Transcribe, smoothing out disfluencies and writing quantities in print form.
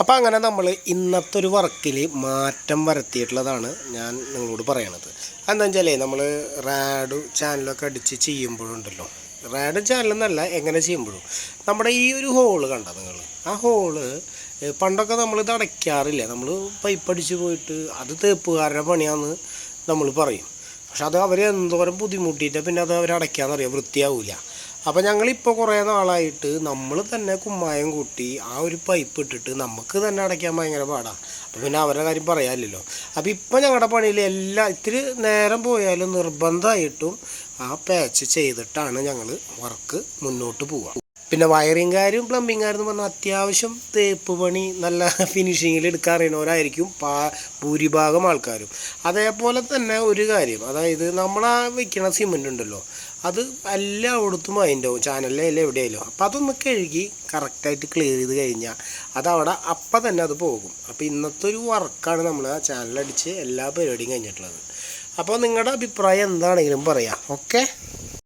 അപ്പോൾ അങ്ങനെ നമ്മൾ ഇന്നത്തെ ഒരു വർക്കിൽ മാറ്റം വരുത്തിയിട്ടുള്ളതാണ് ഞാൻ നിങ്ങളോട് പറയണത്. എന്താ വെച്ചാൽ നമ്മൾ റാഡ് ചാനലൊക്കെ അടിച്ച് ചെയ്യുമ്പോഴുണ്ടല്ലോ, റാഡ് ചാനലെന്നല്ല എങ്ങനെ ചെയ്യുമ്പോഴും നമ്മുടെ ഈ ഒരു ഹോള് കണ്ട നിങ്ങൾ, ആ ഹോള് പണ്ടൊക്കെ നമ്മളിത് അടയ്ക്കാറില്ല. നമ്മൾ പൈപ്പ് അടിച്ച് പോയിട്ട് അത് തേപ്പുകാരുടെ പണിയാണെന്ന് നമ്മൾ പറയും. പക്ഷെ അത് അവർ എന്തോരം ബുദ്ധിമുട്ടിയിട്ട് പിന്നെ അത് അവർ അടയ്ക്കാമെന്നറിയാം, വൃത്തിയാവില്ല. അപ്പോൾ ഞങ്ങളിപ്പോൾ കുറേ നാളായിട്ട് നമ്മൾ തന്നെ കുമ്മായം കൂട്ടി ആ ഒരു പൈപ്പ് ഇട്ടിട്ട് നമുക്ക് തന്നെ അടയ്ക്കാൻ ഭയങ്കര പാടാണ്. അപ്പോൾ പിന്നെ അവരുടെ കാര്യം പറയാമല്ലോ. അപ്പോൾ ഇപ്പോൾ ഞങ്ങളുടെ പണിയിൽ ഇത്തിരി നേരം പോയാലും നിർബന്ധമായിട്ടും ആ പാച്ച് ചെയ്തിട്ടാണ് ഞങ്ങൾ വർക്ക് മുന്നോട്ട് പോവുക. പിന്നെ വയറിങ്ങുകാരും പ്ലംബിങ്ങുകാരും എന്ന് പറഞ്ഞാൽ അത്യാവശ്യം തേപ്പ് പണി നല്ല ഫിനിഷിങ്ങിൽ എടുക്കാൻ അറിയുന്നവരായിരിക്കും ഭൂരിഭാഗം ആൾക്കാരും. അതേപോലെ തന്നെ ഒരു കാര്യം, അതായത് നമ്മൾ ആ വയ്ക്കണ സിമൻ്റ് ഉണ്ടല്ലോ, അത് എല്ലായിടത്തും അതിൻ്റെ ചാനലിലും എവിടെയായാലും. അപ്പോൾ അതൊന്ന് കഴുകി കറക്റ്റായിട്ട് ക്ലിയർ ചെയ്ത് കഴിഞ്ഞാൽ അതവിടെ അപ്പം തന്നെ അത് പോകും. അപ്പോൾ ഇന്നത്തെ ഒരു വർക്കാണ് നമ്മൾ ആ ചാനലടിച്ച് എല്ലാ പരിപാടിയും കഴിഞ്ഞിട്ടുള്ളത്. അപ്പോൾ നിങ്ങളുടെ അഭിപ്രായം എന്താണെങ്കിലും പറയാം. ഓക്കെ.